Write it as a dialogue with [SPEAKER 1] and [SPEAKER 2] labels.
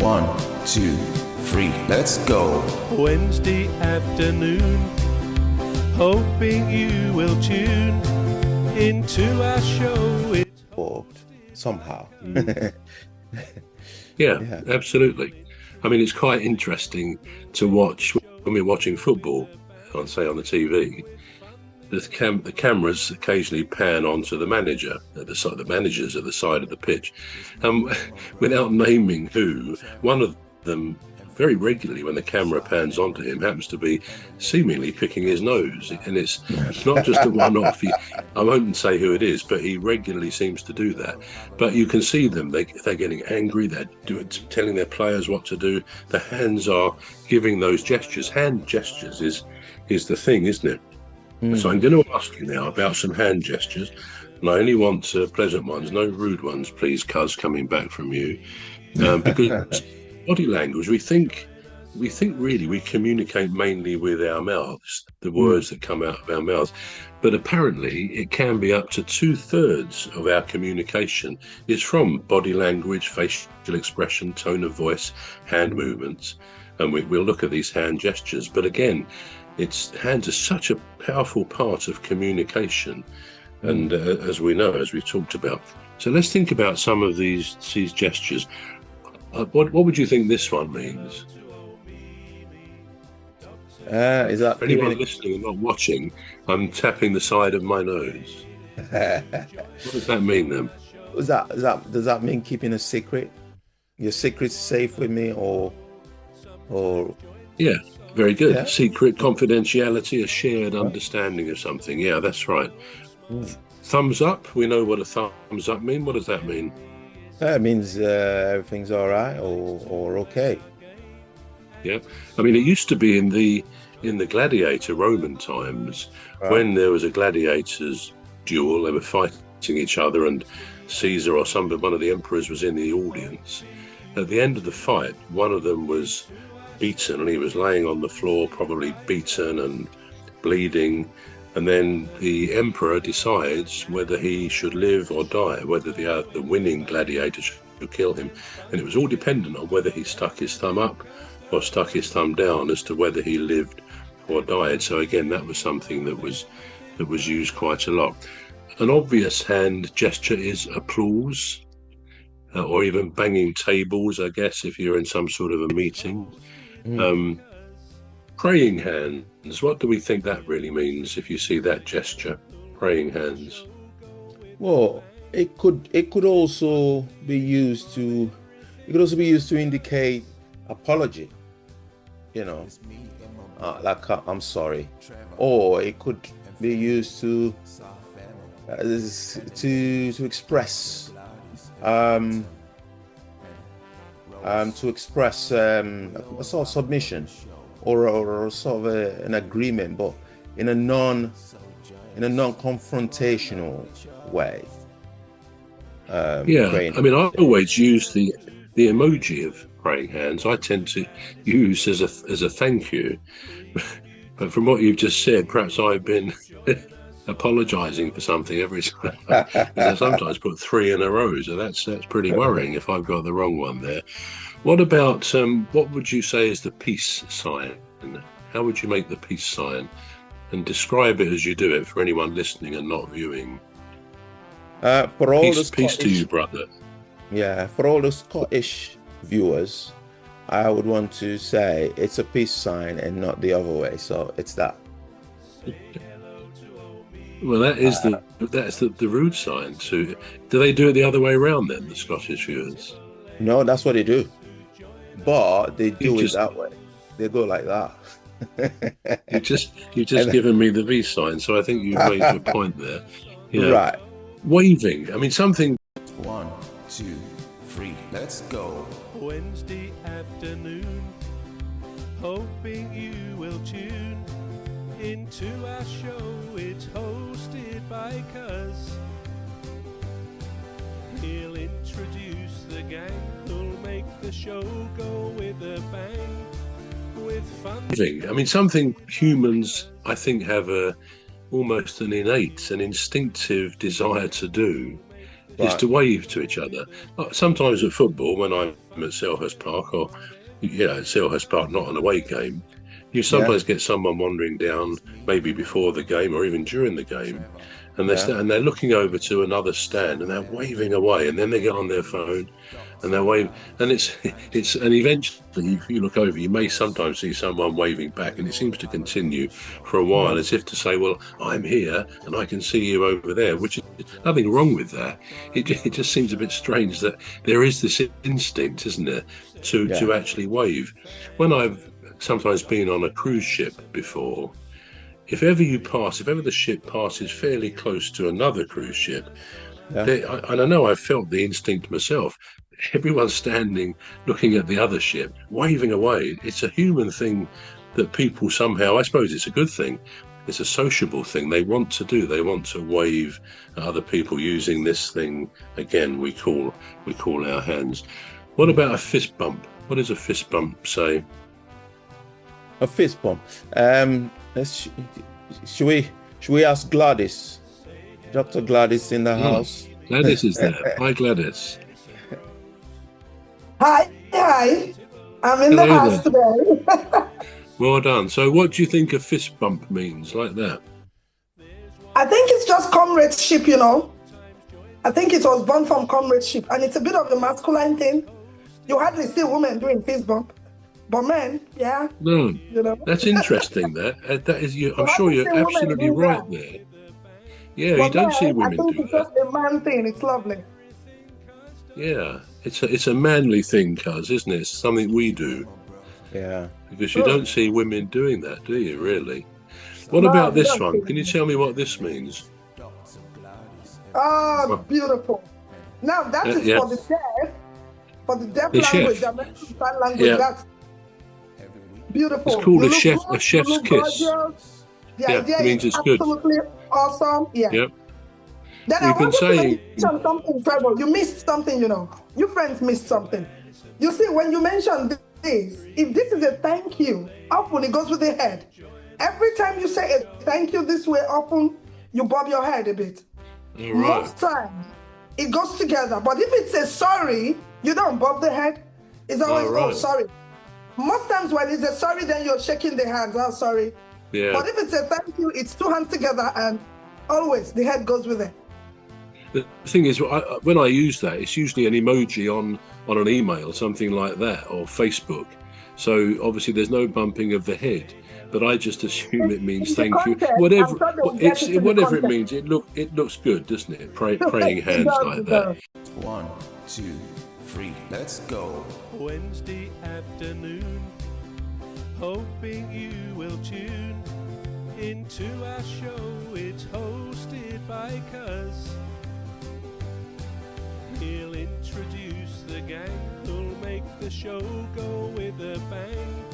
[SPEAKER 1] 1, 2, 3, let's go.
[SPEAKER 2] Wednesday afternoon, hoping you will tune into our show.
[SPEAKER 1] Somehow.
[SPEAKER 3] Yeah, absolutely. I mean, it's quite interesting to watch when we're watching football, say on the TV. The cameras occasionally pan onto the manager at the side, the managers at the side of the pitch, without naming who. One of them, very regularly, when the camera pans onto him, happens to be seemingly picking his nose, and it's not just a one-off. I won't say who it is, but he regularly seems to do that. But you can see them; they're getting angry. They're telling their players what to do. The hands are giving those gestures. Hand gestures is the thing, isn't it? So I'm going to ask you now about some hand gestures, and I only want pleasant ones, no rude ones, please, cuz, coming back from you, because body language, we think really we communicate mainly with our mouths, the words that come out of our mouths, but apparently it can be up to 2/3 of our communication is from body language, facial expression, tone of voice, hand movements, and we'll look at these hand gestures. But again, hands are such a powerful part of communication, and as we know, as we've talked about. So let's think about some of these gestures. What would you think this one means?
[SPEAKER 1] Is that
[SPEAKER 3] for anyone listening and not watching? I'm tapping the side of my nose. What does that mean then?
[SPEAKER 1] Does that mean keeping a secret? Your secret's safe with me, or?
[SPEAKER 3] Yeah. Very good.
[SPEAKER 1] Yeah.
[SPEAKER 3] Secret, confidentiality, a shared understanding of something. Yeah, that's right. Thumbs up. We know what a thumbs up means. What does that mean?
[SPEAKER 1] It means everything's all right or okay.
[SPEAKER 3] Yeah. I mean, it used to be in the gladiator Roman times, right, when there was a gladiators duel, they were fighting each other, and Caesar or one of the emperors was in the audience. At the end of the fight, one of them was beaten, and he was laying on the floor, probably beaten and bleeding, and then the emperor decides whether he should live or die, whether the winning gladiator should kill him, and it was all dependent on whether he stuck his thumb up or stuck his thumb down as to whether he lived or died. So again, that was something that was used quite a lot. An obvious hand gesture is applause, or even banging tables, I guess, if you're in some sort of a meeting. Praying hands, what do we think that really means if you see that gesture, praying hands? Well,
[SPEAKER 1] it could also be used to indicate apology, like I'm sorry, or it could be used to express a sort of submission or sort of an agreement, but in a non-confrontational way.
[SPEAKER 3] I mean, I always use the emoji of praying hands. I tend to use as a thank you, but from what you've just said, perhaps I've been apologizing for something every time. I sometimes put 3 in a row, so that's pretty worrying if I've got the wrong one there. What about what would you say is the peace sign? How would you make the peace sign, and describe it as you do it for anyone listening and not viewing?
[SPEAKER 1] For all
[SPEAKER 3] peace to you, brother.
[SPEAKER 1] Yeah, for all the Scottish viewers, I would want to say it's a peace sign and not the other way. So it's that.
[SPEAKER 3] Well, that's the rude sign too. Do they do it the other way around then, the Scottish viewers?
[SPEAKER 1] No, that's what they do. But they do it that way. They go like that.
[SPEAKER 3] You've just given me the V sign, so I think you've made your point there. Yeah.
[SPEAKER 1] Right.
[SPEAKER 3] Waving. I mean, something.
[SPEAKER 1] 1, 2, 3, let's go.
[SPEAKER 2] Wednesday afternoon, hoping you will tune into our show. It's hosted by Cuz. He'll introduce the gang who'll make the show go with a bang, with fun.
[SPEAKER 3] I mean, something humans, I think, have almost an innate, an instinctive desire to do is
[SPEAKER 1] Right.
[SPEAKER 3] to wave to each other. Sometimes at football, when I'm at Selhurst Park, or at Selhurst Park, not an away game, you
[SPEAKER 1] Yeah.
[SPEAKER 3] sometimes get someone wandering down, maybe before the game or even during the game, and
[SPEAKER 1] Yeah.
[SPEAKER 3] they're looking over to another stand and they're waving away, and then they get on their phone and they're waving, and it's and eventually, if you look over, you may sometimes see someone waving back, and it seems to continue for a while, as if to say, well, I'm here and I can see you over there, which is nothing wrong with that. It just seems a bit strange that there is this instinct, isn't there, to actually wave. When I've sometimes been on a cruise ship before, if ever the ship passes fairly close to another cruise ship, and I know I've felt the instinct myself, everyone's standing looking at the other ship, waving away. It's a human thing that people somehow, I suppose it's a good thing, it's a sociable thing they want to do. They want to wave at other people using this thing, again, we call our hands. What about a fist bump? What does a fist bump say?
[SPEAKER 1] A fist bump. Should we ask Gladys? Dr. Gladys in the house.
[SPEAKER 3] Gladys is there. Hi, Gladys.
[SPEAKER 4] Hi. I'm in the
[SPEAKER 3] Hello
[SPEAKER 4] house today.
[SPEAKER 3] Well done. So what do you think a fist bump means, like that?
[SPEAKER 4] I think it's just comradeship, I think it was born from comradeship, and it's a bit of the masculine thing. You hardly see women doing fist bump, but men, yeah.
[SPEAKER 3] No, that's interesting. That is you. I'm sure you're absolutely right there. Yeah,
[SPEAKER 4] but
[SPEAKER 3] you don't see women
[SPEAKER 4] I think
[SPEAKER 3] do
[SPEAKER 4] it's
[SPEAKER 3] that.
[SPEAKER 4] just a man thing. It's lovely.
[SPEAKER 3] Yeah, it's a manly thing, cuz, isn't it? It's something we do.
[SPEAKER 1] Yeah.
[SPEAKER 3] Because you don't see women doing that, do you, really? What about this one? Can you tell me what this means?
[SPEAKER 4] Oh, beautiful. Now, that is
[SPEAKER 3] yeah.
[SPEAKER 4] for the deaf. For the deaf
[SPEAKER 3] The
[SPEAKER 4] language,
[SPEAKER 3] chef.
[SPEAKER 4] the American Sign language,
[SPEAKER 3] Yeah.
[SPEAKER 4] that's beautiful.
[SPEAKER 3] It's called
[SPEAKER 4] You
[SPEAKER 3] a
[SPEAKER 4] look
[SPEAKER 3] chef-
[SPEAKER 4] good,
[SPEAKER 3] a chef's
[SPEAKER 4] you look
[SPEAKER 3] kiss.
[SPEAKER 4] gorgeous. The
[SPEAKER 3] Yeah,
[SPEAKER 4] idea
[SPEAKER 3] it means
[SPEAKER 4] is
[SPEAKER 3] it's good.
[SPEAKER 4] absolutely awesome. Yeah.
[SPEAKER 3] Yep.
[SPEAKER 4] Then
[SPEAKER 3] We've
[SPEAKER 4] I
[SPEAKER 3] been
[SPEAKER 4] wanted to
[SPEAKER 3] saying-
[SPEAKER 4] mention something, Trevor. You missed something, You friends missed something. You see, when you mention this, if this is a thank you, often it goes with the head. Every time you say a thank you this way, often you bob your head a bit.
[SPEAKER 3] All right.
[SPEAKER 4] Most times it goes together. But if it's a sorry, you don't bob the head. It's always,
[SPEAKER 3] right.
[SPEAKER 4] oh, sorry. Most times when it's a sorry, then you're shaking the hands. Oh, sorry.
[SPEAKER 3] Yeah.
[SPEAKER 4] But if it's a thank you, it's two hands together, and always the head goes with it.
[SPEAKER 3] The thing is, when I use that, it's usually an emoji on an email, something like that, or Facebook. So obviously there's no bumping of the head, but I just assume it means
[SPEAKER 4] In the
[SPEAKER 3] thank you.
[SPEAKER 4] context,
[SPEAKER 3] Whatever
[SPEAKER 4] I'm sure they'll get it in the
[SPEAKER 3] whatever it
[SPEAKER 4] context.
[SPEAKER 3] means, it looks good, doesn't it? Praying
[SPEAKER 4] It
[SPEAKER 3] hands
[SPEAKER 4] does,
[SPEAKER 3] like
[SPEAKER 4] it
[SPEAKER 3] that.
[SPEAKER 4] does.
[SPEAKER 5] 1, 2, 3, let's go.
[SPEAKER 2] Wednesday afternoon, hoping you will tune into our show. It's hosted by Cuz. He'll introduce the gang who'll make the show go with a bang.